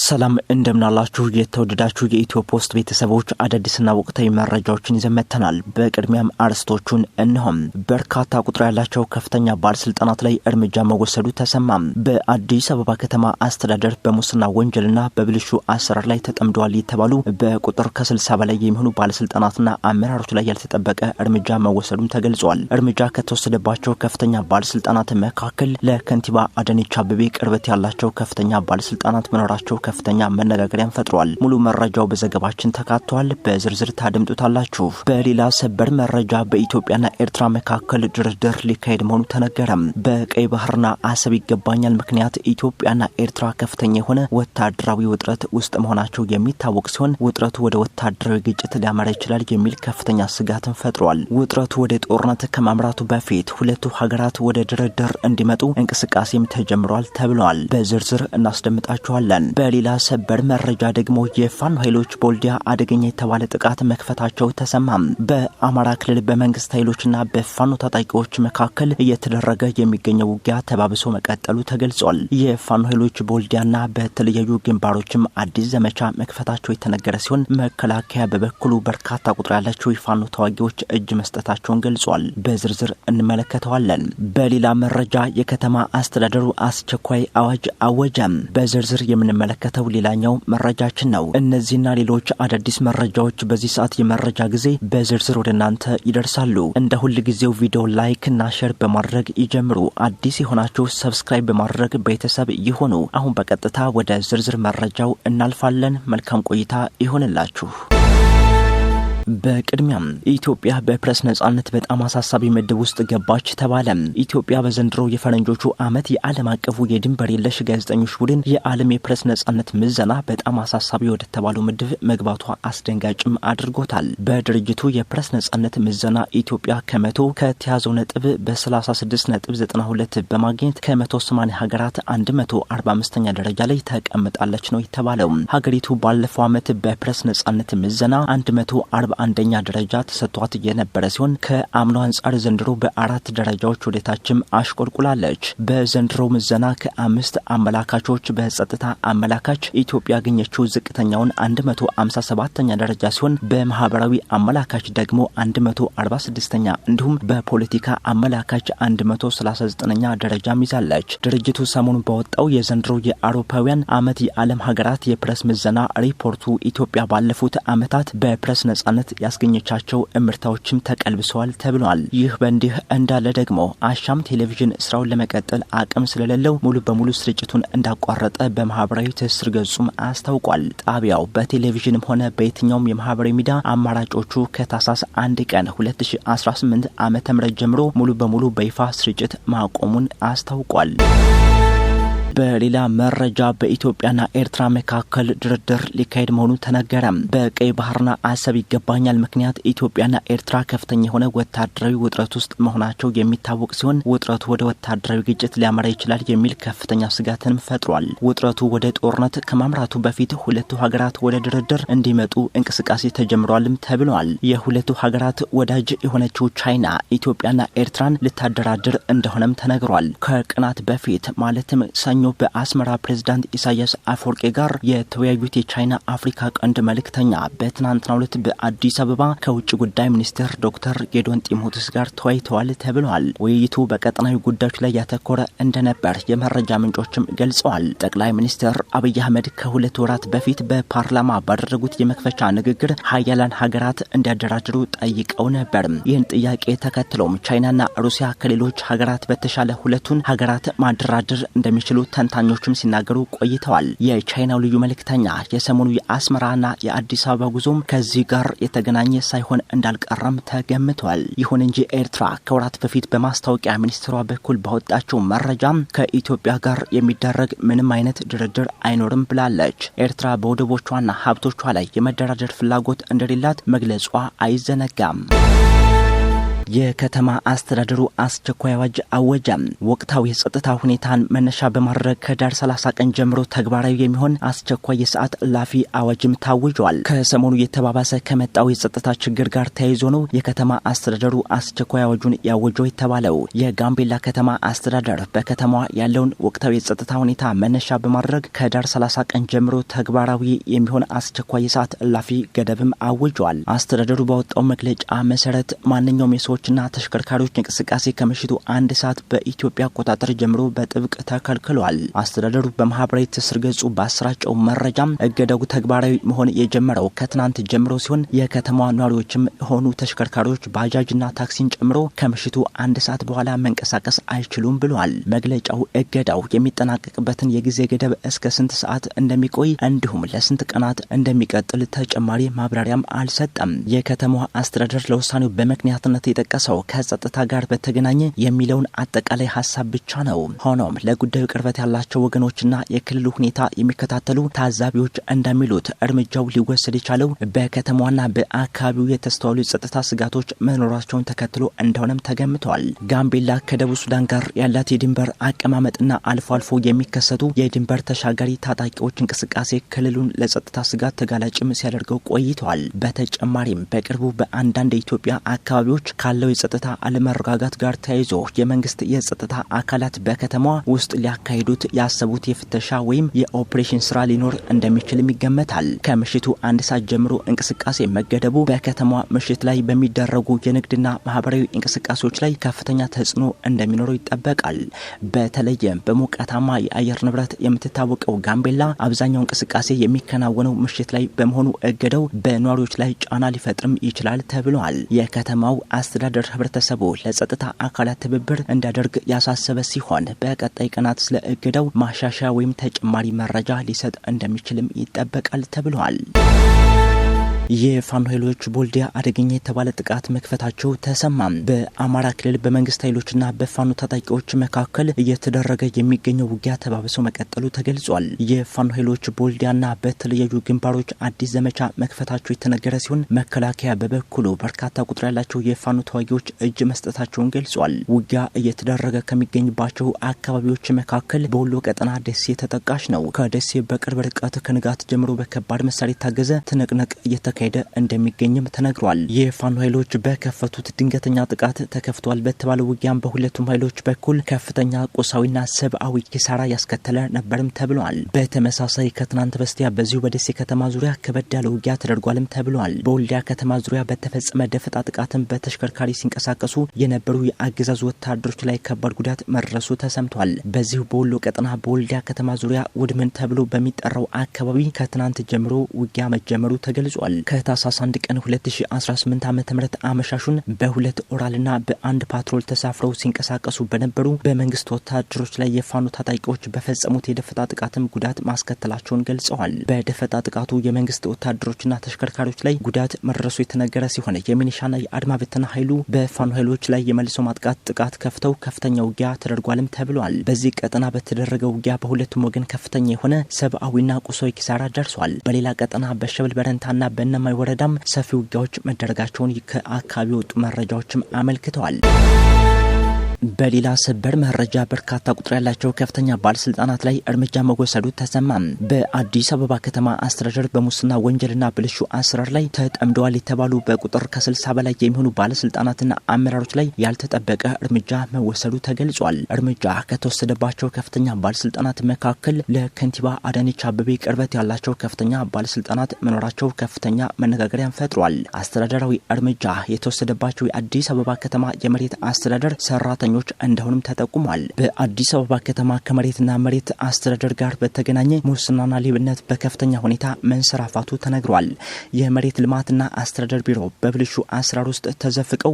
ሰላም እንደምናላችሁ የተወደዳችሁ የኢትዮ ፖስት ቤተሰቦች አዳዲስና ወቅታዊ መረጃዎችን ይዘን መጥተናል። በቅድሚያም አርዕስቶቹን እንሆም። በርካታ ቁጥር ያላቸው ከፍተኛ ባለስልጣናት ላይ እርምጃ መወሰዱ ተሰማ። በአዲስ አበባ ከተማ አስተዳደር በሙስና ወንጀልና በብልሹ አሰራር ላይ ተጠምደዋል የተባሉ በቁጥር ከ60 በላይ የሚሆኑ ባለስልጣናትና አመራሮች ላይ ያልተጠበቀ እርምጃ መወሰዱም ተገልጿል። እርምጃ ከተወሰደባቸው ከፍተኛ ባለስልጣናት መካከል ለከንቲባ አዳነች አቤቤ ቅርበት ያላቸው ከፍተኛ ባለስልጣናት መኖራቸው ከፍተኛ መነጋገሪያን ፈጥሯል። ሙሉ መረጃው በዘገባችን ተካቷል። በዝርዝር ታደምጡታላችሁ። በሌላ ሰበር መረጃ በኢትዮጵያና ኤርትራ መካከል ድርድር ሊካሄድ መሆኑ ተነገረ። በቀይ ባህርና አሰብ ይገባኛል ምክንያት ኢትዮጵያና ኤርትራ ከፍተኛ የሆነ ወታደራዊ ውጥረት ውስጥ መሆናቸው የሚታወቅ ሲሆን ውጥረቱ ወደ ወታደራዊ ግጭት ሊያመራ ይችላል የሚል ከፍተኛ ስጋትን ፈጥሯል። ውጥረቱ ወደ ጦርነት ከማምራቱ በፊት ሁለቱ ሀገራት ወደ ድርድር እንዲመጡ እንቅስቃሴም ተጀምሯል ተብሏል። በዝርዝር እናስደምጣችኋለን። በሌላ ሰበር መረጃ ደግሞ የፋኖ ኃይሎች በወልዲያ አደገኛ የተባለ ጥቃት መክፈታቸው ተሰማ። በአማራ ክልል በመንግስት ኃይሎችና በፋኖ ታጣቂዎች መካከል እየተደረገ የሚገኘው ውጊያ ተባብሶ መቀጠሉ ተገልጿል። የፋኖ ኃይሎች በወልዲያና በተለያዩ ግንባሮችም አዲስ ዘመቻ መክፈታቸው የተነገረ ሲሆን መከላከያ በበኩሉ በርካታ ቁጥር ያላቸው የፋኖ ተዋጊዎች እጅ መስጠታቸውን ገልጿል። በዝርዝር እንመለከተዋለን። በሌላ መረጃ የከተማ አስተዳደሩ አስቸኳይ አዋጅ አወጀ። በዝርዝር የምንመለከተው ሌላኛው መረጃችን ነው። እነዚህና ሌሎች አዳዲስ መረጃዎች በዚህ ሰዓት የመረጃ ጊዜ በዝርዝር ወደ እናንተ ይደርሳሉ። እንደ ሁል ጊዜው ቪዲዮ ላይክ እና ሼር በማድረግ ይጀምሩ። አዲስ የሆናችሁ ሰብስክራይብ በማድረግ ቤተሰብ ይሁኑ። አሁን በቀጥታ ወደ ዝርዝር መረጃው እናልፋለን። መልካም ቆይታ ይሁንላችሁ። በቅድሚያም ኢትዮጵያ በፕሬስ ነጻነት በጣም አሳሳቢ ምድብ ውስጥ ገባች ተባለ። ኢትዮጵያ በዘንድሮ የፈረንጆቹ ዓመት የዓለም አቀፉ የድንበር የለሽ ጋዜጠኞች ቡድን የዓለም የፕሬስ ነጻነት ምዘና በጣም አሳሳቢ ወደ ተባለው ምድብ መግባቷ አስደንጋጭም አድርጎታል። በድርጅቱ የፕሬስ ነጻነት ምዘና ኢትዮጵያ ከመቶ ከተያዘው ነጥብ በ36.92 በማግኘት ከ180 ሀገራት 145ኛ ደረጃ ላይ ተቀምጣለች ነው የተባለው። ሀገሪቱ ባለፈው ዓመት በፕሬስ ነጻነት ምዘና 141ኛ ደረጃ ተሰጥቷት የነበረ ሲሆን ከአምናው አንጻር ዘንድሮ በአራት ደረጃዎች ወደታችም አሽቆልቁላለች። በዘንድሮ ምዘና ከአምስት አመላካቾች በጸጥታ አመላካች ኢትዮጵያ ያገኘችው ዝቅተኛውን 157ኛ ደረጃ ሲሆን በማህበራዊ አመላካች ደግሞ 146ኛ እንዲሁም በፖለቲካ አመላካች 139ኛ ደረጃ ይዛለች። ድርጅቱ ሰሞኑን ባወጣው የዘንድሮ የአውሮፓውያን ዓመት የዓለም ሀገራት የፕሬስ ምዘና ሪፖርቱ ኢትዮጵያ ባለፉት ዓመታት በፕሬስ ነጻነት ያስገኘቻቸው እምርታዎችም ተቀልብሰዋል ተብሏል። ይህ በእንዲህ እንዳለ ደግሞ አሻም ቴሌቪዥን ስራውን ለመቀጠል አቅም ስለሌለው ሙሉ በሙሉ ስርጭቱን እንዳቋረጠ በማህበራዊ ትስስር ገጹም አስታውቋል። ጣቢያው በቴሌቪዥንም ሆነ በየትኛውም የማህበራዊ ሚዲያ አማራጮቹ ከታህሳስ 1 ቀን 2018 ዓ.ም ጀምሮ ሙሉ በሙሉ በይፋ ስርጭት ማቆሙን አስታውቋል። በሌላ መረጃ በኢትዮጵያና ኤርትራ መካከል ድርድር ሊካሄድ መሆኑ ተነገረ። በቀይ ባህርና አሰብ ይገባኛል ምክንያት ኢትዮጵያና ኤርትራ ከፍተኛ የሆነ ወታደራዊ ውጥረት ውስጥ መሆናቸው የሚታወቅ ሲሆን ውጥረቱ ወደ ወታደራዊ ግጭት ሊያመራ ይችላል የሚል ከፍተኛ ስጋትንም ፈጥሯል። ውጥረቱ ወደ ጦርነት ከማምራቱ በፊት ሁለቱ ሀገራት ወደ ድርድር እንዲመጡ እንቅስቃሴ ተጀምሯልም ተብሏል። የሁለቱ ሀገራት ወዳጅ የሆነችው ቻይና ኢትዮጵያና ኤርትራን ልታደራድር እንደሆነም ተነግሯል። ከቀናት በፊት ማለትም ሰኞ በአስመራ ፕሬዝዳንት ኢሳያስ አፈወርቂ ጋር የተወያዩት የቻይና አፍሪካ ቀንድ መልእክተኛ በትናንትናው ዕለት በአዲስ አበባ ከውጭ ጉዳይ ሚኒስትር ዶክተር ጌዲዮን ጢሞቴዎስ ጋር ተወያይተዋል ተብሏል። ውይይቱ በቀጠናዊ ጉዳዮች ላይ ያተኮረ እንደነበር የመረጃ ምንጮችም ገልጸዋል። ጠቅላይ ሚኒስትር አብይ አህመድ ከሁለት ወራት በፊት በፓርላማ ባደረጉት የመክፈቻ ንግግር ሀያላን ሀገራት እንዲያደራድሩ ጠይቀው ነበር። ይህን ጥያቄ ተከትሎም ቻይናና ሩሲያ ከሌሎች ሀገራት በተሻለ ሁለቱን ሀገራት ማደራደር እንደሚችሉ ተንታኞችም ሲናገሩ ቆይተዋል። የቻይናው ልዩ መልእክተኛ የሰሞኑ የአስመራና የአዲስ አበባ ጉዞም ከዚህ ጋር የተገናኘ ሳይሆን እንዳልቀረም ተገምቷል። ይሁን እንጂ ኤርትራ ከወራት በፊት በማስታወቂያ ሚኒስትሯ በኩል ባወጣቸው መረጃ ከኢትዮጵያ ጋር የሚደረግ ምንም አይነት ድርድር አይኖርም ብላለች። ኤርትራ በወደቦቿና ሀብቶቿ ላይ የመደራደር ፍላጎት እንደሌላት መግለጿ አይዘነጋም። የከተማ አስተዳደሩ አስቸኳይ አዋጅ አወጀ። ወቅታዊ የጸጥታ ሁኔታን መነሻ በማድረግ ከዳር 30 ቀን ጀምሮ ተግባራዊ የሚሆን አስቸኳይ የሰዓት እላፊ አዋጅም ታውጇል። ከሰሞኑ የተባባሰ ከመጣው የጸጥታ ችግር ጋር ተያይዞ ነው የከተማ አስተዳደሩ አስቸኳይ አዋጁን ያወጀው የተባለው። የጋምቤላ ከተማ አስተዳደር በከተማዋ ያለውን ወቅታዊ የጸጥታ ሁኔታ መነሻ በማድረግ ከዳር 30 ቀን ጀምሮ ተግባራዊ የሚሆን አስቸኳይ የሰዓት እላፊ ገደብም አውጇል። አስተዳደሩ ባወጣው መግለጫ መሰረት ማንኛውም የሰዎችና ተሽከርካሪዎች እንቅስቃሴ ከምሽቱ 1 ሰዓት በኢትዮጵያ አቆጣጠር ጀምሮ በጥብቅ ተከልክሏል። አስተዳደሩ በማህበራዊ ትስስር ገጹ ባሰራጨው መረጃም እገዳው ተግባራዊ መሆን የጀመረው ከትናንት ጀምሮ ሲሆን የከተማዋ ነዋሪዎችም ሆኑ ተሽከርካሪዎች ባጃጅና ታክሲን ጨምሮ ከምሽቱ 1 ሰዓት በኋላ መንቀሳቀስ አይችሉም ብሏል። መግለጫው እገዳው የሚጠናቀቅበትን የጊዜ ገደብ እስከ ስንት ሰዓት እንደሚቆይ እንዲሁም ለስንት ቀናት እንደሚቀጥል ተጨማሪ ማብራሪያም አልሰጠም። የከተማዋ አስተዳደር ለውሳኔው በምክንያትነት የጠቀሰው ከጸጥታ ጋር በተገናኘ የሚለውን አጠቃላይ ሀሳብ ብቻ ነው። ሆኖም ለጉዳዩ ቅርበት ያላቸው ወገኖችና የክልሉ ሁኔታ የሚከታተሉ ታዛቢዎች እንደሚሉት እርምጃው ሊወሰድ የቻለው በከተማዋና በአካባቢው የተስተዋሉ የጸጥታ ስጋቶች መኖራቸውን ተከትሎ እንደሆነም ተገምቷል። ጋምቤላ ከደቡብ ሱዳን ጋር ያላት የድንበር አቀማመጥና አልፎ አልፎ የሚከሰቱ የድንበር ተሻጋሪ ታጣቂዎች እንቅስቃሴ ክልሉን ለጸጥታ ስጋት ተጋላጭም ሲያደርገው ቆይተዋል። በተጨማሪም በቅርቡ በአንዳንድ የኢትዮጵያ አካባቢዎች ካለው የጸጥታ አለመረጋጋት ጋር ተያይዞ የመንግስት የጸጥታ አካላት በከተማዋ ውስጥ ሊያካሂዱት ያሰቡት የፍተሻ ወይም የኦፕሬሽን ስራ ሊኖር እንደሚችልም ይገመታል። ከምሽቱ 1 ሰዓት ጀምሮ እንቅስቃሴ መገደቡ በከተማዋ ምሽት ላይ በሚደረጉ የንግድና ማህበራዊ እንቅስቃሴዎች ላይ ከፍተኛ ተጽዕኖ እንደሚኖረው ይጠበቃል። በተለይም በሞቃታማ የአየር ንብረት የምትታወቀው ጋምቤላ አብዛኛው እንቅስቃሴ የሚከናወነው ምሽት ላይ በመሆኑ እገዳው በነዋሪዎች ላይ ጫና ሊፈጥርም ይችላል ተብሏል። የከተማው አስተዳደር ህብረተሰቡ ለጸጥታ አካላት ትብብር እንዲያደርግ ያሳሰበ ሲሆን በቀጣይ ቀናት ስለ እገዳው ማሻሻያ ወይም ተጨማሪ መረጃ ሊሰጥ እንደሚችልም ይጠበቃል ተብሏል። የፋኖ ኃይሎች ቦልዲያ አደገኛ የተባለ ጥቃት መክፈታቸው ተሰማም። በአማራ ክልል በመንግስት ኃይሎችና በፋኖ ታጣቂዎች መካከል እየተደረገ የሚገኘው ውጊያ ተባብሶ መቀጠሉ ተገልጿል። የፋኖ ኃይሎች ቦልዲያና በተለያዩ ግንባሮች አዲስ ዘመቻ መክፈታቸው የተነገረ ሲሆን መከላከያ በበኩሉ በርካታ ቁጥር ያላቸው የፋኖ ተዋጊዎች እጅ መስጠታቸውን ገልጿል። ውጊያ እየተደረገ ከሚገኝባቸው አካባቢዎች መካከል በወሎ ቀጠና ደሴ ተጠቃሽ ነው። ከደሴ በቅርብ ርቀት ከንጋት ጀምሮ በከባድ መሳሪያ የታገዘ ትንቅንቅ እየተካሄደ እንደሚገኝም ተነግሯል። የፋኖ ኃይሎች በከፈቱት ድንገተኛ ጥቃት ተከፍቷል በተባለው ውጊያም በሁለቱም ኃይሎች በኩል ከፍተኛ ቁሳዊና ሰብአዊ ኪሳራ ያስከተለ ነበርም ተብሏል። በተመሳሳይ ከትናንት በስቲያ በዚሁ በደሴ ከተማ ዙሪያ ከበድ ያለ ውጊያ ተደርጓልም ተብሏል። በወልዲያ ከተማ ዙሪያ በተፈጸመ ደፈጣ ጥቃትም በተሽከርካሪ ሲንቀሳቀሱ የነበሩ የአገዛዙ ወታደሮች ላይ ከባድ ጉዳት መድረሱ ተሰምቷል። በዚሁ በወሎ ቀጠና በወልዲያ ከተማ ዙሪያ ውድምን ተብሎ በሚጠራው አካባቢ ከትናንት ጀምሮ ውጊያ መጀመሩ ተገልጿል። ከታህሳስ 1 ቀን 2018 ዓ.ም አመሻሹን በሁለት ኦራልና በአንድ ፓትሮል ተሳፍረው ሲንቀሳቀሱ በነበሩ በመንግስት ወታደሮች ላይ የፋኖ ታጣቂዎች በፈጸሙት የደፈጣ ጥቃትም ጉዳት ማስከተላቸውን ገልጸዋል። በደፈጣ ጥቃቱ የመንግስት ወታደሮችና ተሽከርካሪዎች ላይ ጉዳት መድረሱ የተነገረ ሲሆን የሚኒሻና የአድማ ብተና ኃይሉ በፋኖ ኃይሎች ላይ የመልሶ ማጥቃት ጥቃት ከፍተው ከፍተኛ ውጊያ ተደርጓልም ተብሏል። በዚህ ቀጠና በተደረገው ውጊያ በሁለቱም ወገን ከፍተኛ የሆነ ሰብአዊና ቁሳዊ ኪሳራ ደርሷል። በሌላ ቀጠና በሸበል በረንታና በእነማይ ወረዳም ሰፊ ውጊያዎች መደረጋቸውን ከአካባቢ ወጡ መረጃዎችም አመልክተዋል። በሌላ ሰበር መረጃ በርካታ ቁጥር ያላቸው ከፍተኛ ባለስልጣናት ላይ እርምጃ መወሰዱ ተሰማ። በአዲስ አበባ ከተማ አስተዳደር በሙስና ወንጀልና ብልሹ አሰራር ላይ ተጠምደዋል የተባሉ በቁጥር ከ60 በላይ የሚሆኑ ባለስልጣናትና አመራሮች ላይ ያልተጠበቀ እርምጃ መወሰዱ ተገልጿል። እርምጃ ከተወሰደባቸው ከፍተኛ ባለስልጣናት መካከል ለከንቲባ አዳነች አቤቤ ቅርበት ያላቸው ከፍተኛ ባለስልጣናት መኖራቸው ከፍተኛ መነጋገሪያን ፈጥሯል። አስተዳደራዊ እርምጃ የተወሰደባቸው የአዲስ አበባ ከተማ የመሬት አስተዳደር ሰራተኞች እንደሆኑም ተጠቁሟል። በአዲስ አበባ ከተማ ከመሬትና መሬት አስተዳደር ጋር በተገናኘ ሙስናና ሌብነት በከፍተኛ ሁኔታ መንሰራፋቱ ተነግሯል። የመሬት ልማትና አስተዳደር ቢሮ በብልሹ አሰራር ውስጥ ተዘፍቀው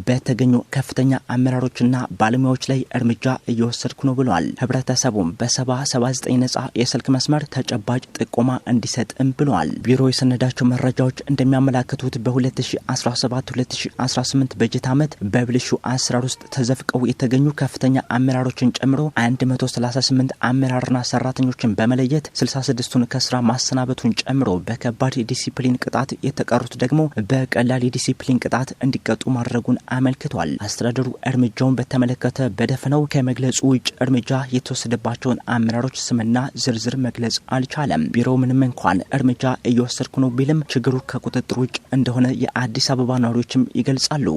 በተገኙ ከፍተኛ አመራሮችና ባለሙያዎች ላይ እርምጃ እየወሰድኩ ነው ብሏል። ህብረተሰቡም በ7079 ነጻ የስልክ መስመር ተጨባጭ ጥቆማ እንዲሰጥም ብሏል። ቢሮ የሰነዳቸው መረጃዎች እንደሚያመላክቱት በ2017-2018 በጀት ዓመት በብልሹ አሰራር ውስጥ ተዘፍቀው ማዕቀቡ የተገኙ ከፍተኛ አመራሮችን ጨምሮ 138 አመራርና ሰራተኞችን በመለየት 66ቱን ከስራ ማሰናበቱን ጨምሮ በከባድ ዲሲፕሊን ቅጣት የተቀሩት ደግሞ በቀላል ዲሲፕሊን ቅጣት እንዲቀጡ ማድረጉን አመልክቷል። አስተዳደሩ እርምጃውን በተመለከተ በደፈነው ከመግለጹ ውጭ እርምጃ የተወሰደባቸውን አመራሮች ስምና ዝርዝር መግለጽ አልቻለም። ቢሮው ምንም እንኳን እርምጃ እየወሰድኩ ነው ቢልም ችግሩ ከቁጥጥር ውጭ እንደሆነ የአዲስ አበባ ነዋሪዎችም ይገልጻሉ።